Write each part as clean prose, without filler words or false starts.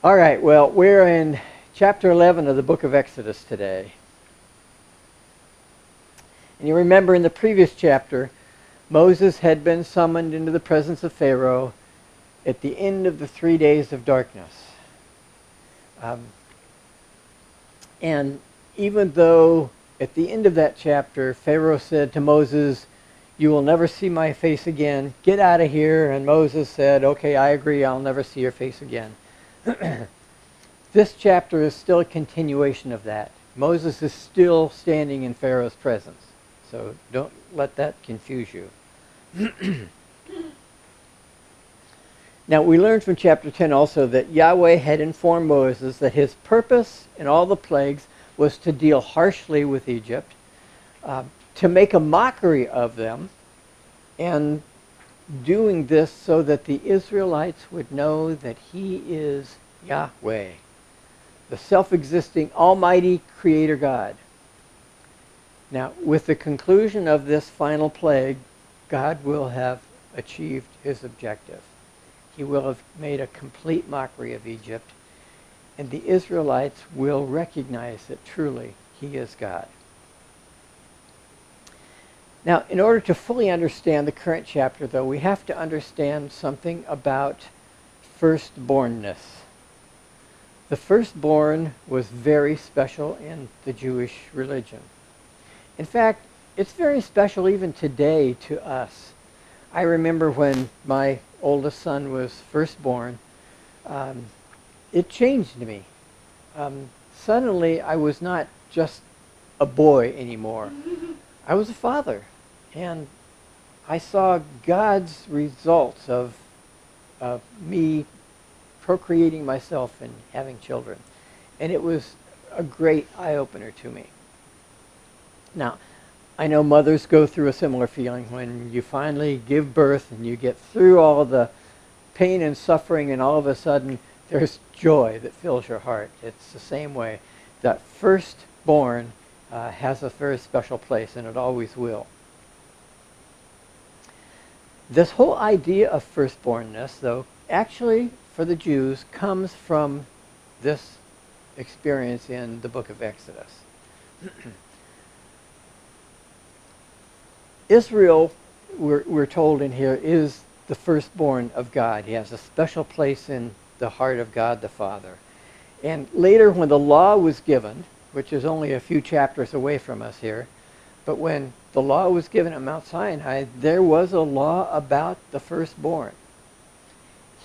All right, well, we're in chapter 11 of the book of Exodus today. And you remember in the previous chapter, Moses had been summoned into the presence of Pharaoh at the end of the 3 days of darkness. And even though at the end of that chapter, Pharaoh said to Moses, "You will never see my face again. Get out of here." And Moses said, "Okay, I agree. I'll never see your face again." This chapter is still a continuation of that. Moses is still standing in Pharaoh's presence. So don't let that confuse you. Now, we learned from chapter 10 also that Yahweh had informed Moses that his purpose in all the plagues was to deal harshly with Egypt, to make a mockery of them, and doing this so that the Israelites would know that he is Yahweh, the self-existing, almighty creator God. Now, with the conclusion of this final plague, God will have achieved his objective. He will have made a complete mockery of Egypt, and the Israelites will recognize that truly he is God. Now, in order to fully understand the current chapter, though, we have to understand something about firstbornness. The firstborn was very special in the Jewish religion. In fact, it's very special even today to us. I remember when my oldest son was first born, it changed me. Suddenly, I was not just a boy anymore. I was a father. And I saw God's results of me procreating myself and having children. And it was a great eye-opener to me. Now, I know mothers go through a similar feeling when you finally give birth and you get through all the pain and suffering, and all of a sudden there's joy that fills your heart. It's the same way. That firstborn has a very special place, and it always will. This whole idea of firstbornness, though, actually for the Jews comes from this experience in the book of Exodus. Israel, we're told in here, is the firstborn of God. He has a special place in the heart of God the Father. And later when the law was given, which is only a few chapters away from us here, but when the law was given at Mount Sinai, there was a law about the firstborn.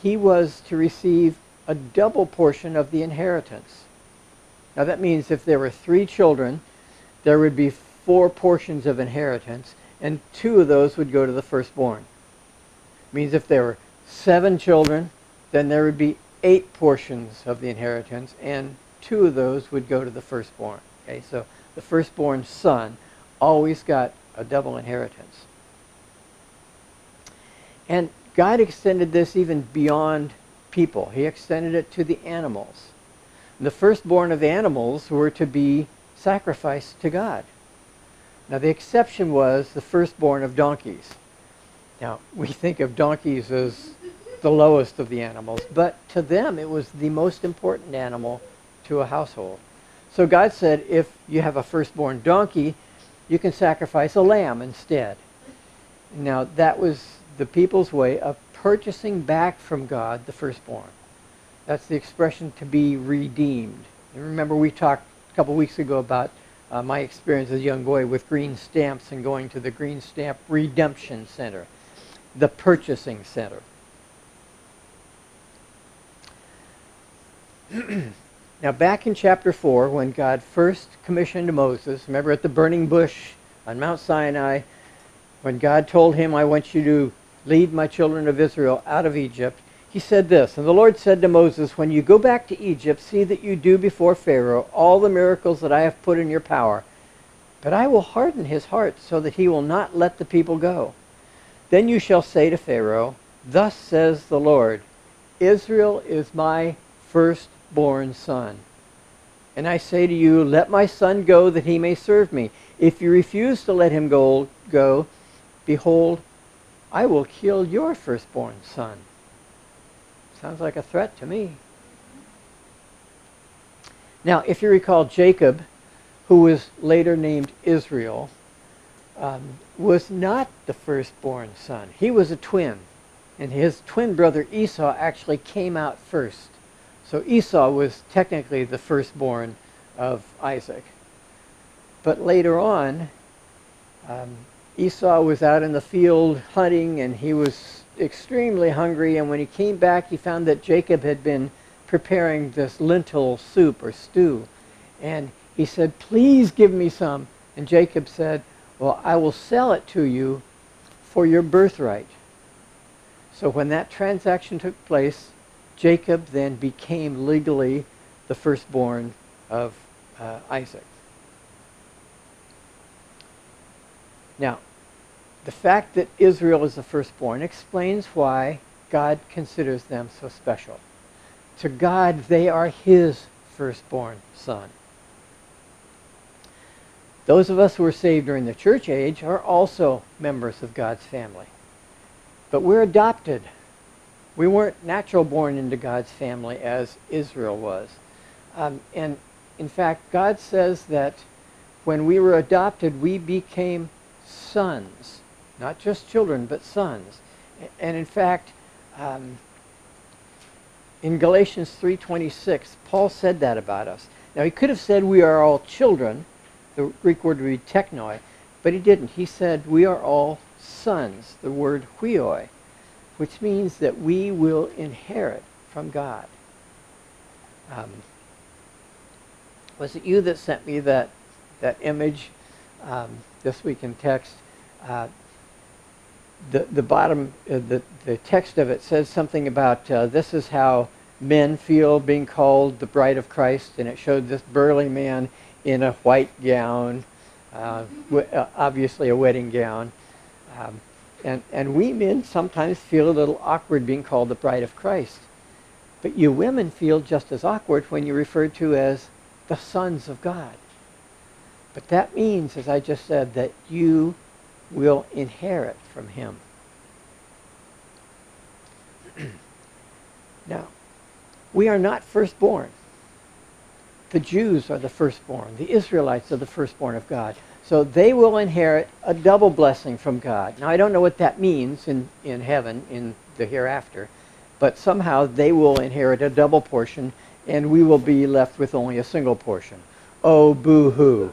He was to receive a double portion of the inheritance. Now that means if there were 3 children, there would be 4 portions of inheritance, and 2 of those would go to the firstborn. It means if there were 7 children, then there would be 8 portions of the inheritance, and 2 of those would go to the firstborn. Okay, so the firstborn son always got a double inheritance. And God extended this even beyond people. He extended it to the animals. And the firstborn of the animals were to be sacrificed to God. Now the exception was the firstborn of donkeys. Now we think of donkeys as the lowest of the animals, but to them it was the most important animal to a household. So God said, if you have a firstborn donkey, you can sacrifice a lamb instead. Now that was the people's way of purchasing back from God the firstborn. That's the expression, to be redeemed. And remember, we talked a couple weeks ago about my experience as a young boy with green stamps and going to the Green Stamp Redemption Center, the purchasing center. Now back in chapter 4, when God first commissioned Moses, remember at the burning bush on Mount Sinai, when God told him, "I want you to lead my children of Israel out of Egypt," he said this, "And the Lord said to Moses, when you go back to Egypt, see that you do before Pharaoh all the miracles that I have put in your power. But I will harden his heart so that he will not let the people go. Then you shall say to Pharaoh, thus says the Lord, Israel is my firstborn son. And I say to you, let my son go that he may serve me. If you refuse to let him go, behold, I will kill your firstborn son." Sounds like a threat to me. Now, if you recall, Jacob, who was later named Israel, was not the firstborn son. He was a twin, and his twin brother Esau actually came out first. So Esau was technically the firstborn of Isaac. But later on, Esau was out in the field hunting, and he was extremely hungry, and when he came back, he found that Jacob had been preparing this lentil soup or stew. And he said, "Please give me some." And Jacob said, "Well, I will sell it to you for your birthright." So when that transaction took place, Jacob then became legally the firstborn of Isaac. Now, the fact that Israel is the firstborn explains why God considers them so special. To God, they are his firstborn son. Those of us who were saved during the church age are also members of God's family. But we're adopted. We weren't natural born into God's family as Israel was. And in fact, God says that when we were adopted, we became sons. Not just children, but sons. And in fact, in Galatians 3:26, Paul said that about us. Now, he could have said we are all children. The Greek word would be teknoi, but he didn't. He said we are all sons, the word huioi, which means that we will inherit from God. Was it you that sent me that image this week in text? The bottom, the text of it says something about this is how men feel being called the bride of Christ, and it showed this burly man in a white gown, obviously a wedding gown. And we men sometimes feel a little awkward being called the bride of Christ. But you women feel just as awkward when you're referred to as the sons of God. But that means, as I just said, that you will inherit from him. Now, we are not firstborn. The Jews are the firstborn. The Israelites are the firstborn of God. So they will inherit a double blessing from God. Now, I don't know what that means in heaven, in the hereafter, but somehow they will inherit a double portion, and we will be left with only a single portion. Oh, boo-hoo.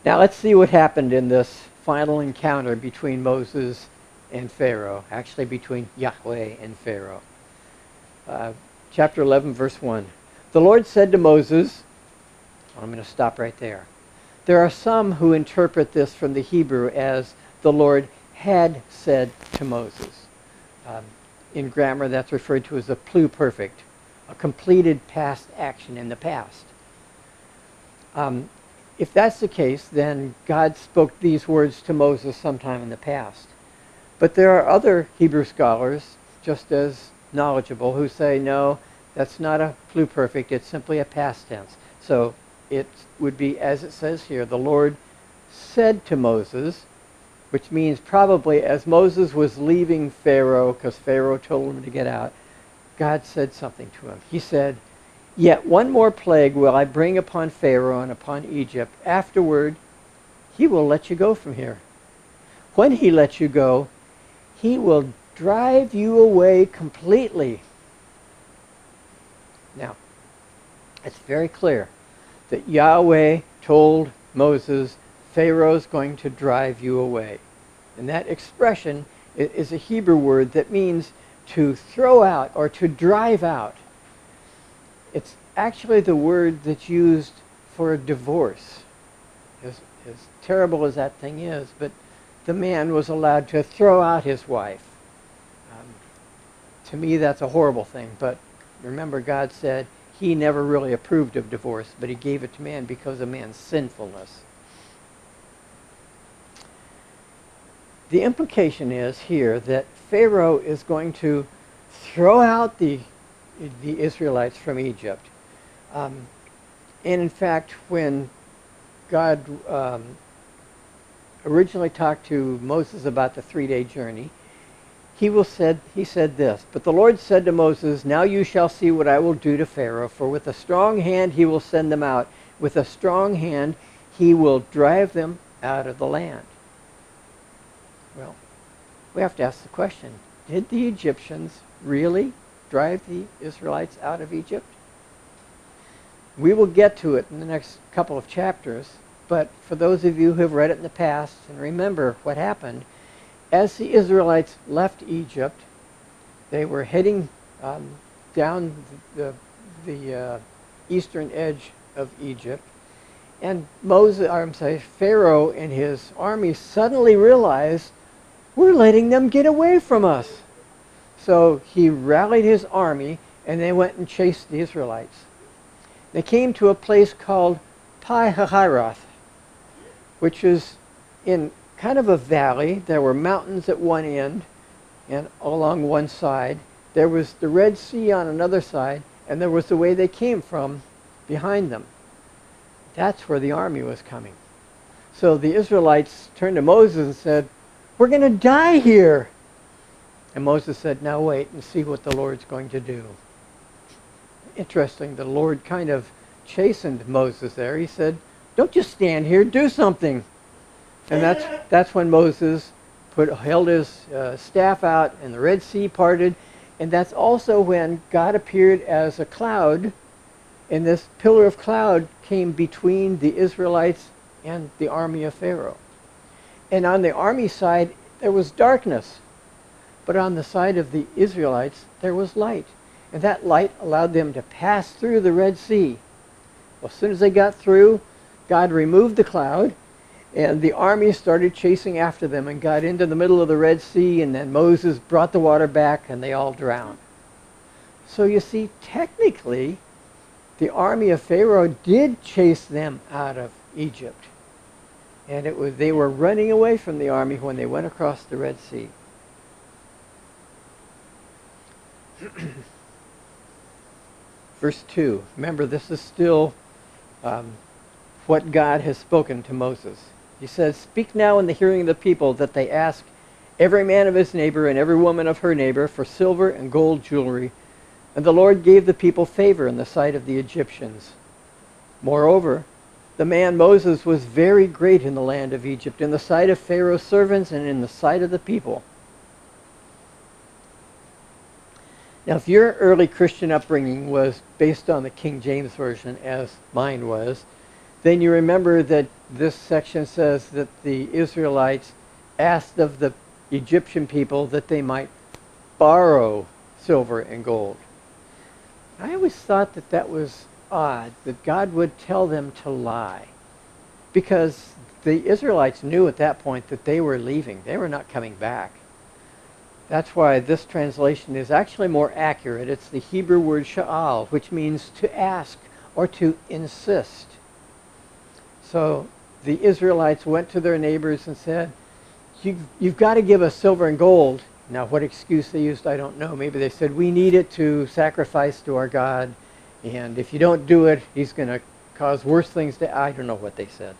Now, let's see what happened in this final encounter between Moses and Pharaoh, actually between Yahweh and Pharaoh. Chapter 11, verse 1. The Lord said to Moses, I'm going to stop right there. There are some who interpret this from the Hebrew as the Lord had said to Moses. In grammar, that's referred to as a pluperfect, a completed past action in the past. If that's the case, then God spoke these words to Moses sometime in the past. But there are other Hebrew scholars, just as knowledgeable, who say, no, that's not a pluperfect, it's simply a past tense. So it would be, as it says here, the Lord said to Moses, which means probably as Moses was leaving Pharaoh, because Pharaoh told him to get out, God said something to him. He said, yet one more plague will I bring upon Pharaoh and upon Egypt. Afterward, he will let you go from here. When he lets you go, he will drive you away completely. Now, it's very clear that Yahweh told Moses, Pharaoh's going to drive you away. And that expression is a Hebrew word that means to throw out or to drive out. It's actually the word that's used for a divorce. As terrible as that thing is, but the man was allowed to throw out his wife. To me, that's a horrible thing, but remember, God said he never really approved of divorce, but he gave it to man because of man's sinfulness. The implication is here that Pharaoh is going to throw out the Israelites from Egypt. And in fact, when God originally talked to Moses about the 3-day journey, he said this, "But the Lord said to Moses, now you shall see what I will do to Pharaoh, for with a strong hand he will send them out. With a strong hand he will drive them out of the land." Well, we have to ask the question, did the Egyptians really drive the Israelites out of Egypt? We will get to it in the next couple of chapters, but for those of you who have read it in the past and remember what happened, as the Israelites left Egypt, they were heading down the eastern edge of Egypt, and Pharaoh and his army suddenly realized, we're letting them get away from us. So he rallied his army, and they went and chased the Israelites. They came to a place called Pi-hahiroth, which is in kind of a valley. There were mountains at one end and along one side. There was the Red Sea on another side, and there was the way they came from behind them. That's where the army was coming. So the Israelites turned to Moses and said, we're going to die here. And Moses said, now wait and see what the Lord's going to do. Interesting, the Lord kind of chastened Moses there. He said, don't just stand here, do something. And that's when Moses held his staff out and the Red Sea parted. And that's also when God appeared as a cloud, and this pillar of cloud came between the Israelites and the army of Pharaoh. And on the army side, there was darkness. But on the side of the Israelites, there was light. And that light allowed them to pass through the Red Sea. Well, as soon as they got through, God removed the cloud, and the army started chasing after them and got into the middle of the Red Sea, and then Moses brought the water back, and they all drowned. So you see, technically, the army of Pharaoh did chase them out of Egypt. And they were running away from the army when they went across the Red Sea. Verse 2. Remember, this is still what God has spoken to Moses. He says, speak now in the hearing of the people that they ask every man of his neighbor and every woman of her neighbor for silver and gold jewelry. And the Lord gave the people favor in the sight of the Egyptians. Moreover, the man Moses was very great in the land of Egypt, in the sight of Pharaoh's servants and in the sight of the people. Now, if your early Christian upbringing was based on the King James Version, as mine was, then you remember that this section says that the Israelites asked of the Egyptian people that they might borrow silver and gold. I always thought that that was odd, that God would tell them to lie, because the Israelites knew at that point that they were leaving. They were not coming back. That's why this translation is actually more accurate. It's the Hebrew word sha'al, which means to ask or to insist. So the Israelites went to their neighbors and said, you've got to give us silver and gold. Now, what excuse they used, I don't know. Maybe they said, we need it to sacrifice to our God, and if you don't do it, he's going to cause worse things to... I don't know what they said.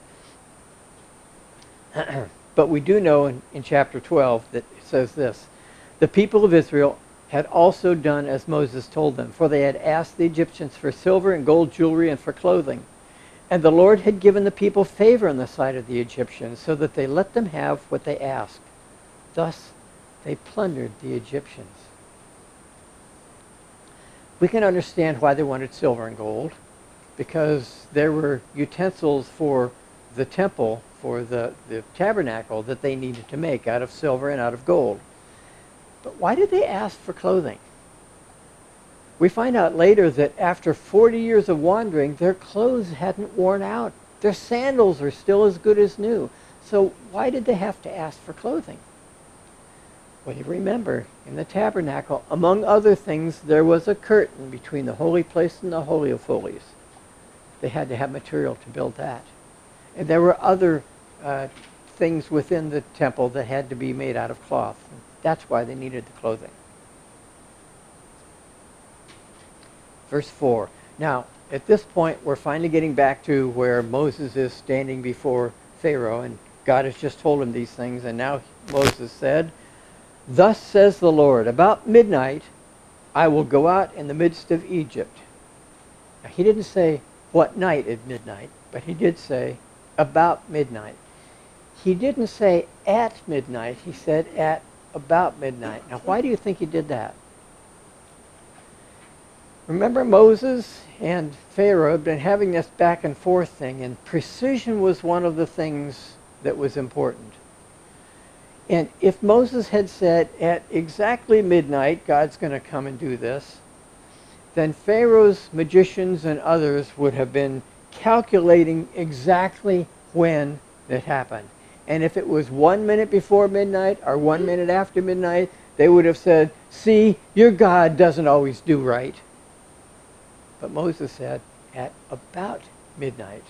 But we do know in chapter 12 that it says this, the people of Israel had also done as Moses told them, for they had asked the Egyptians for silver and gold jewelry and for clothing. And the Lord had given the people favor in the sight of the Egyptians, so that they let them have what they asked. Thus, they plundered the Egyptians. We can understand why they wanted silver and gold, because there were utensils for the temple, for the tabernacle, that they needed to make out of silver and out of gold. But why did they ask for clothing? We find out later that after 40 years of wandering, their clothes hadn't worn out. Their sandals are still as good as new. So why did they have to ask for clothing? Well, you remember, in the tabernacle, among other things, there was a curtain between the holy place and the Holy of Holies. They had to have material to build that. And there were other things within the temple that had to be made out of cloth. That's why they needed the clothing. Verse 4. Now, at this point, we're finally getting back to where Moses is standing before Pharaoh, and God has just told him these things, and now Moses said, Thus says the Lord, about midnight I will go out in the midst of Egypt. Now, he didn't say what night at midnight, but he did say about midnight. He didn't say at midnight, he said at about midnight. Now, why do you think he did that? Remember, Moses and Pharaoh had been having this back and forth thing, and precision was one of the things that was important. And if Moses had said at exactly midnight, God's going to come and do this, then Pharaoh's magicians and others would have been calculating exactly when it happened. And if it was 1 minute before midnight or 1 minute after midnight, they would have said, see, your God doesn't always do right. But Moses said, at about midnight,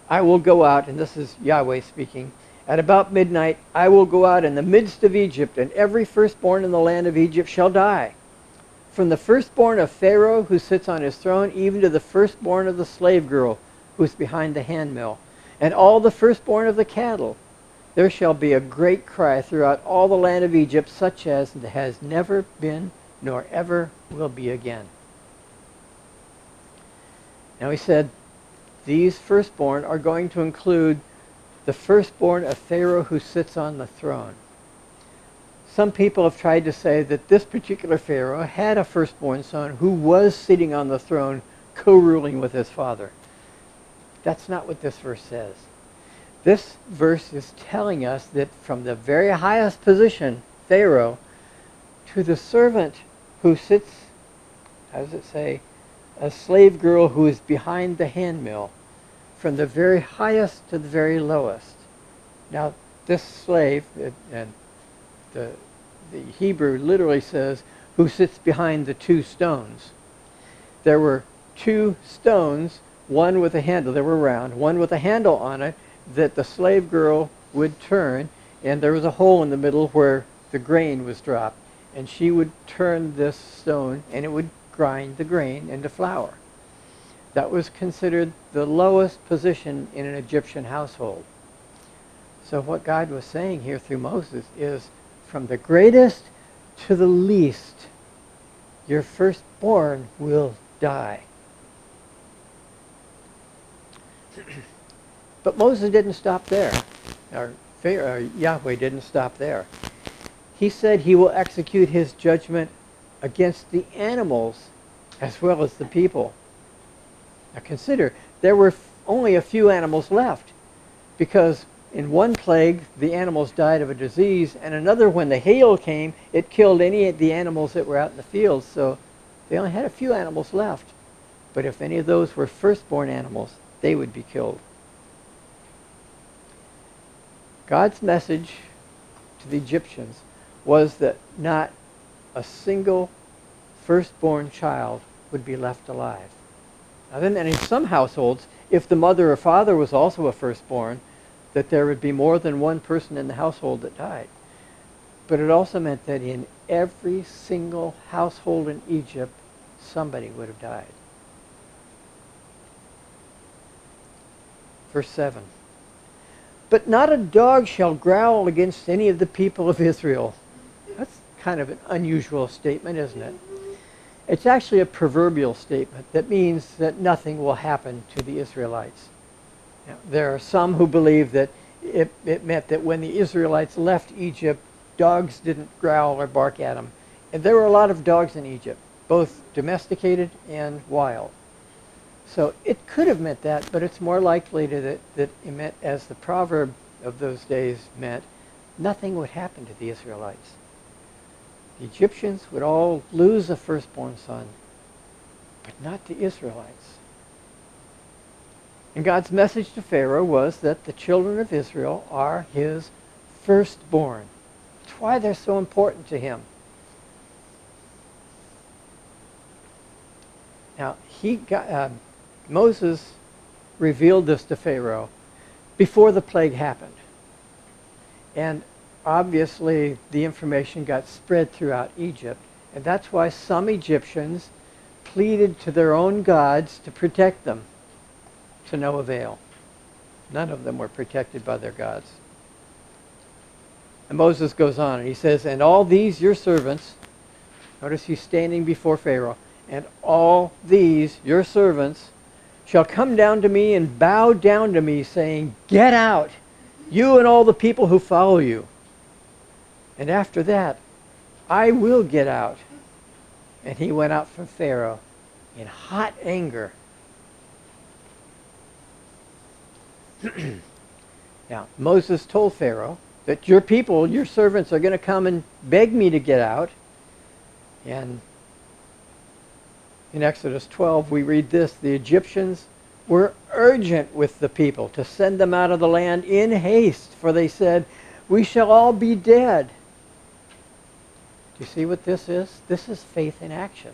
I will go out, and this is Yahweh speaking, at about midnight I will go out in the midst of Egypt, and every firstborn in the land of Egypt shall die. From the firstborn of Pharaoh who sits on his throne, even to the firstborn of the slave girl who is behind the handmill, and all the firstborn of the cattle. There shall be a great cry throughout all the land of Egypt, such as has never been, nor ever will be again. Now he said, these firstborn are going to include the firstborn of Pharaoh who sits on the throne. Some people have tried to say that this particular Pharaoh had a firstborn son who was sitting on the throne, co-ruling with his father. That's not what this verse says. This verse is telling us that from the very highest position, Pharaoh, to the servant who sits, how does it say, a slave girl who is behind the handmill, from the very highest to the very lowest. Now, this slave, and the Hebrew literally says, who sits behind the two stones. There were two stones, one with a handle, they were round, one with a handle on it that the slave girl would turn, and there was a hole in the middle where the grain was dropped. And she would turn this stone, and it would grind the grain into flour. That was considered the lowest position in an Egyptian household. So what God was saying here through Moses is, from the greatest to the least, your firstborn will die. But Moses didn't stop there. Or Yahweh didn't stop there. He said he will execute his judgment against the animals as well as the people. Now consider, there were only a few animals left, because in one plague the animals died of a disease, and another, when the hail came, it killed any of the animals that were out in the fields. So they only had a few animals left. But if any of those were firstborn animals, they would be killed. God's message to the Egyptians was that not a single firstborn child would be left alive. Now then, in some households, if the mother or father was also a firstborn, that there would be more than one person in the household that died. But it also meant that in every single household in Egypt, somebody would have died. Verse 7. But not a dog shall growl against any of the people of Israel. That's kind of an unusual statement, isn't it? It's actually a proverbial statement that means that nothing will happen to the Israelites. Now, there are some who believe that it meant that when the Israelites left Egypt, dogs didn't growl or bark at them. And there were a lot of dogs in Egypt, both domesticated and wild. So it could have meant that, but it's more likely that it meant, as the proverb of those days meant, nothing would happen to the Israelites. The Egyptians would all lose a firstborn son, but not the Israelites. And God's message to Pharaoh was that the children of Israel are his firstborn. That's why they're so important to him. Now, Moses revealed this to Pharaoh before the plague happened. And obviously, the information got spread throughout Egypt. And that's why some Egyptians pleaded to their own gods to protect them, to no avail. None of them were protected by their gods. And Moses goes on and he says, and all these your servants, notice he's standing before Pharaoh, and all these your servants shall come down to me and bow down to me, saying, get out, you and all the people who follow you. And after that, I will get out. And he went out from Pharaoh in hot anger. Now, Moses told Pharaoh that your people, your servants, are going to come and beg me to get out. And in Exodus 12, we read this, the Egyptians were urgent with the people to send them out of the land in haste, for they said, we shall all be dead. Do you see what this is? This is faith in action.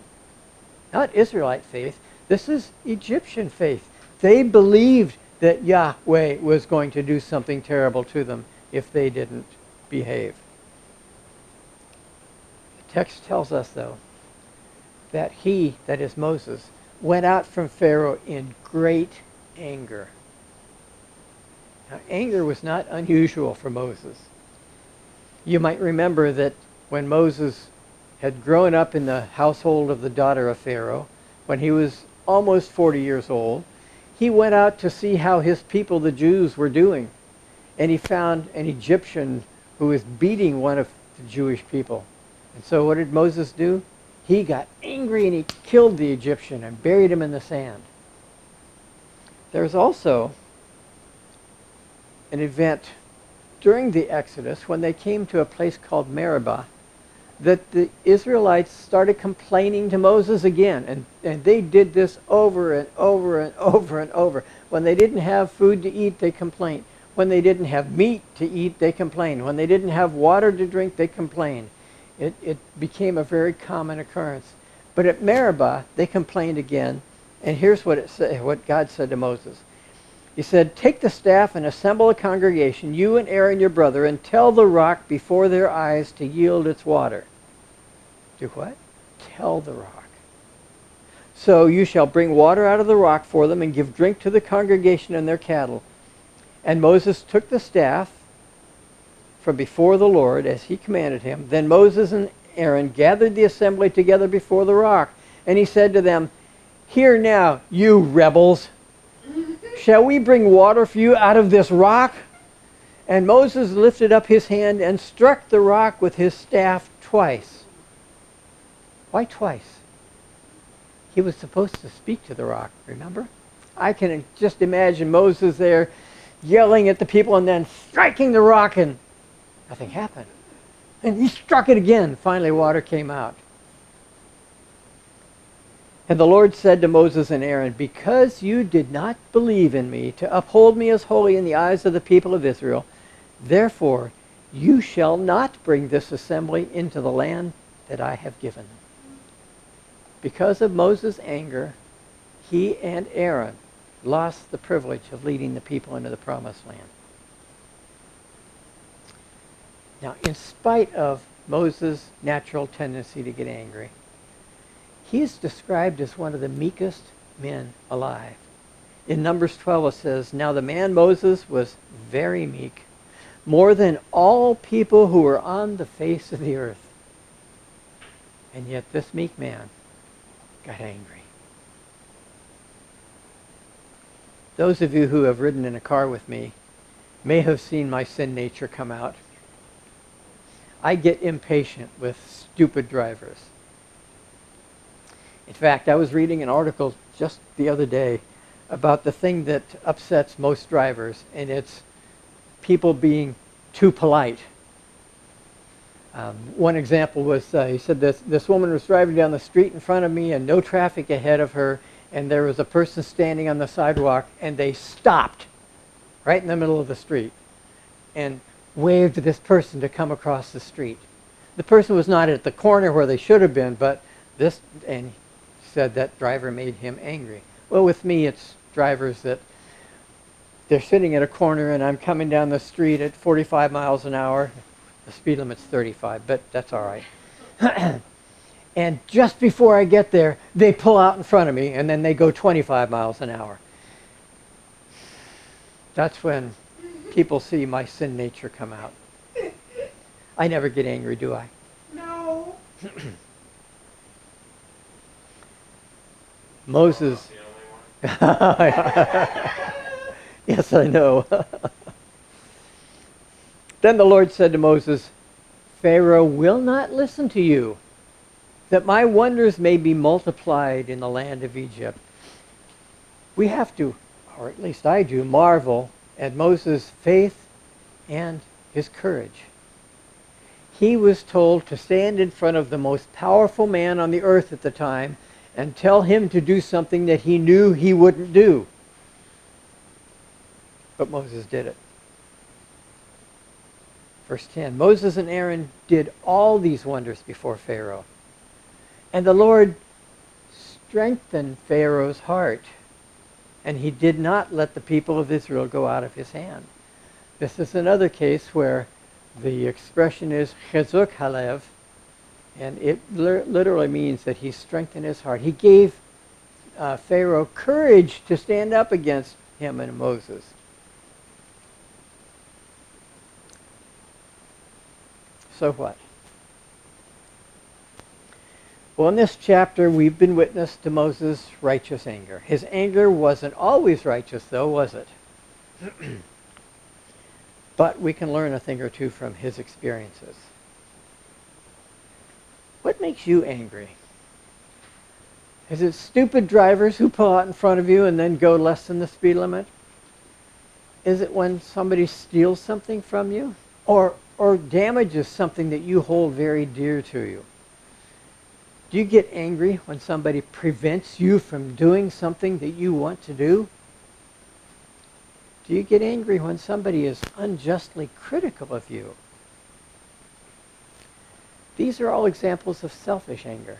Not Israelite faith. This is Egyptian faith. They believed that Yahweh was going to do something terrible to them if they didn't behave. The text tells us, though, that he, that is Moses, went out from Pharaoh in great anger. Now, anger was not unusual for Moses. You might remember that when Moses had grown up in the household of the daughter of Pharaoh, when he was almost 40 years old, he went out to see how his people, the Jews, were doing. And he found an Egyptian who was beating one of the Jewish people. And so what did Moses do? He got angry and he killed the Egyptian and buried him in the sand. There's also an event during the Exodus when they came to a place called Meribah that the Israelites started complaining to Moses again. And they did this over and over and over and over. When they didn't have food to eat, they complained. When they didn't have meat to eat, they complained. When they didn't have water to drink, they complained. It became a very common occurrence. But at Meribah, they complained again. And here's what God said to Moses. He said, take the staff and assemble a congregation, you and Aaron your brother, and tell the rock before their eyes to yield its water. Do what? Tell the rock. So you shall bring water out of the rock for them and give drink to the congregation and their cattle. And Moses took the staff from before the Lord as he commanded him. Then Moses and Aaron gathered the assembly together before the rock. And he said to them, hear now, you rebels. Shall we bring water for you out of this rock? And Moses lifted up his hand and struck the rock with his staff twice. Why twice? He was supposed to speak to the rock, remember? I can just imagine Moses there yelling at the people and then striking the rock and nothing happened. And he struck it again. Finally, water came out. And the Lord said to Moses and Aaron, because you did not believe in me to uphold me as holy in the eyes of the people of Israel, therefore you shall not bring this assembly into the land that I have given them. Because of Moses' anger, he and Aaron lost the privilege of leading the people into the promised land. Now, in spite of Moses' natural tendency to get angry, he is described as one of the meekest men alive. In Numbers 12 it says, now the man Moses was very meek, more than all people who were on the face of the earth. And yet this meek man got angry. Those of you who have ridden in a car with me may have seen my sin nature come out. I get impatient with stupid drivers. In fact, I was reading an article just the other day about the thing that upsets most drivers, and it's people being too polite. One example was, he said this woman was driving down the street in front of me and no traffic ahead of her, and there was a person standing on the sidewalk, and they stopped right in the middle of the street and waved to this person to come across the street. The person was not at the corner where they should have been, but this, and he said that driver made him angry. Well, with me, it's drivers that they're sitting at a corner and I'm coming down the street at 45 miles an hour. The speed limit's 35, but that's all right. And just before I get there, they pull out in front of me, and then they go 25 miles an hour. That's when people see my sin nature come out. I never get angry, do I? No. Moses. I'm not the only one. Yes, I know. Then the Lord said to Moses, Pharaoh will not listen to you, that my wonders may be multiplied in the land of Egypt. We have to, or at least I do, marvel at Moses' faith and his courage. He was told to stand in front of the most powerful man on the earth at the time and tell him to do something that he knew he wouldn't do. But Moses did it. Verse 10, Moses and Aaron did all these wonders before Pharaoh. And the Lord strengthened Pharaoh's heart, and he did not let the people of Israel go out of his hand. This is another case where the expression is chezuk halev, and it literally means that he strengthened his heart. He gave Pharaoh courage to stand up against him and Moses. So what? Well, in this chapter, we've been witness to Moses' righteous anger. His anger wasn't always righteous, though, was it? But we can learn a thing or two from his experiences. What makes you angry? Is it stupid drivers who pull out in front of you and then go less than the speed limit? Is it when somebody steals something from you? Or damages something that you hold very dear to you? Do you get angry when somebody prevents you from doing something that you want to do? Do you get angry when somebody is unjustly critical of you? These are all examples of selfish anger.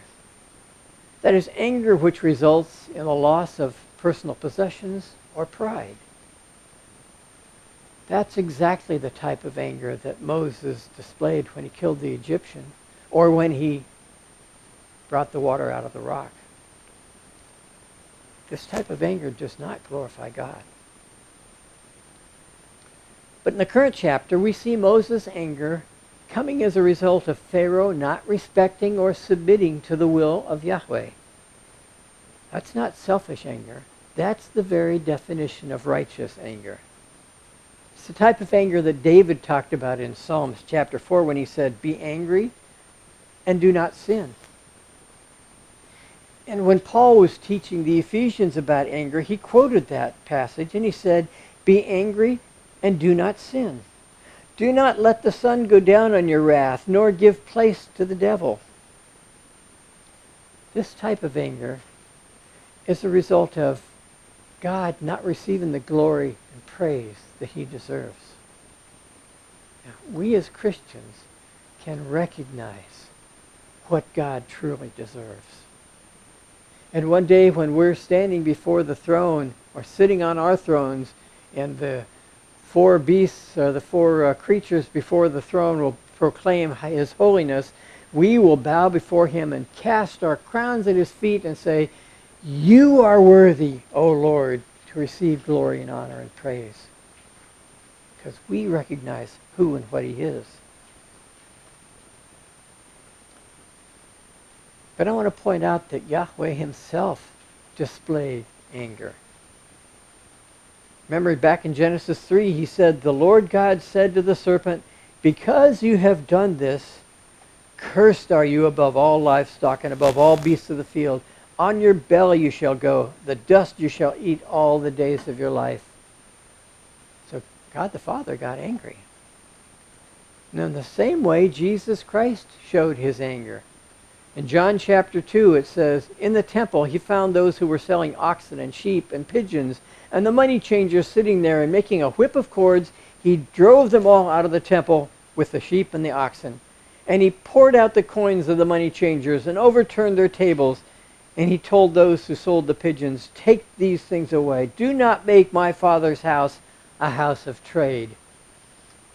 That is anger which results in the loss of personal possessions or pride. That's exactly the type of anger that Moses displayed when he killed the Egyptian, or when he brought the water out of the rock. This type of anger does not glorify God. But in the current chapter, we see Moses' anger coming as a result of Pharaoh not respecting or submitting to the will of Yahweh. That's not selfish anger. That's the very definition of righteous anger. It's the type of anger that David talked about in Psalms chapter 4 when he said, "Be angry and do not sin." And when Paul was teaching the Ephesians about anger, he quoted that passage and he said, "Be angry and do not sin. Do not let the sun go down on your wrath, nor give place to the devil." This type of anger is a result of God not receiving the glory and praise that he deserves. Now, we as Christians can recognize what God truly deserves. And one day when we're standing before the throne, or sitting on our thrones, and the four beasts, or the four creatures before the throne will proclaim his holiness, we will bow before him and cast our crowns at his feet and say, "You are worthy, O Lord, to receive glory and honor and praise." Because we recognize who and what he is. But I want to point out that Yahweh himself displayed anger. Remember back in Genesis 3, he said, "The Lord God said to the serpent, because you have done this, cursed are you above all livestock and above all beasts of the field. On your belly you shall go, the dust you shall eat all the days of your life." So God the Father got angry. And in the same way, Jesus Christ showed his anger. In John chapter 2, it says, "In the temple he found those who were selling oxen and sheep and pigeons, and the money changers sitting there, and making a whip of cords, he drove them all out of the temple with the sheep and the oxen. And he poured out the coins of the money changers and overturned their tables. And he told those who sold the pigeons, 'Take these things away. Do not make my Father's house a house of trade.'"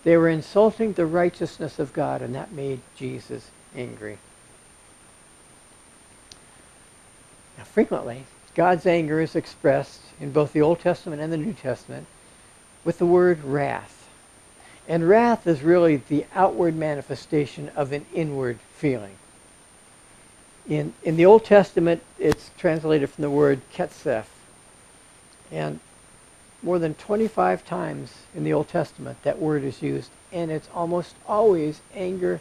They were insulting the righteousness of God, and that made Jesus angry. Now, frequently, God's anger is expressed in both the Old Testament and the New Testament with the word wrath. And wrath is really the outward manifestation of an inward feeling. In the Old Testament, it's translated from the word ketzef. And more than 25 times in the Old Testament that word is used. And it's almost always anger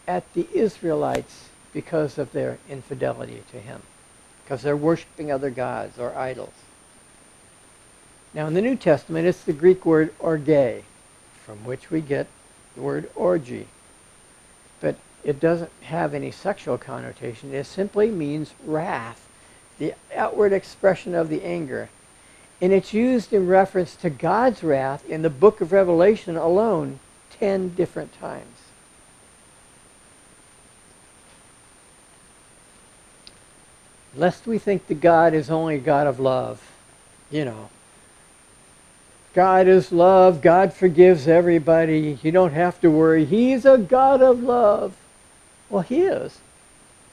at the Israelites because of their infidelity to him. Because they're worshiping other gods or idols. Now in the New Testament, it's the Greek word orge, from which we get the word orgy. But it doesn't have any sexual connotation. It simply means wrath, the outward expression of the anger. And it's used in reference to God's wrath in the book of Revelation alone 10 different times. Lest we think that God is only a God of love. You know, God is love. God forgives everybody. You don't have to worry. He's a God of love. Well, he is.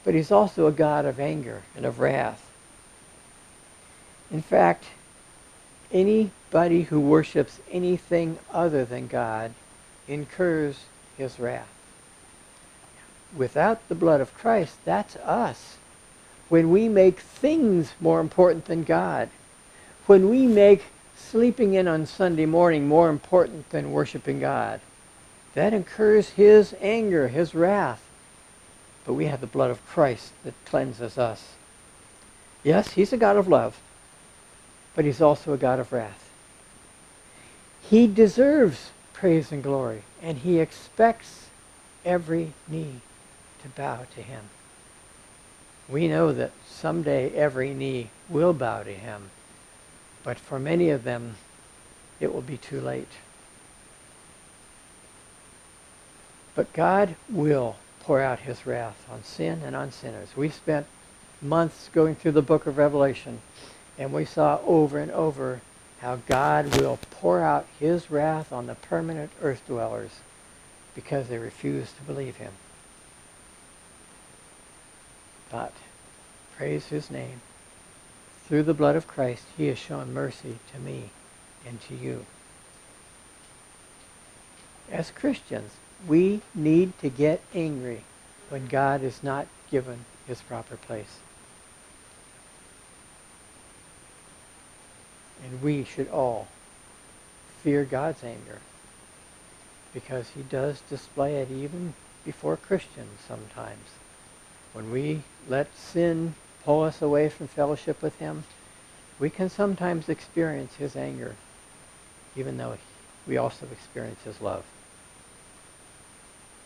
But he's also a God of anger and of wrath. In fact, anybody who worships anything other than God incurs his wrath. Without the blood of Christ, that's us. When we make things more important than God. When we make sleeping in on Sunday morning more important than worshiping God. That incurs his anger, his wrath. But we have the blood of Christ that cleanses us. Yes, he's a God of love. But he's also a God of wrath. He deserves praise and glory, and he expects every knee to bow to him. We know that someday every knee will bow to him, but for many of them, it will be too late. But God will pour out his wrath on sin and on sinners. We spent months going through the book of Revelation, and we saw over and over how God will pour out his wrath on the permanent earth dwellers because they refuse to believe him. But, praise his name, through the blood of Christ, he has shown mercy to me and to you. As Christians, we need to get angry when God is not given his proper place. And we should all fear God's anger, because he does display it even before Christians sometimes. When we let sin pull us away from fellowship with him, we can sometimes experience his anger, even though we also experience his love.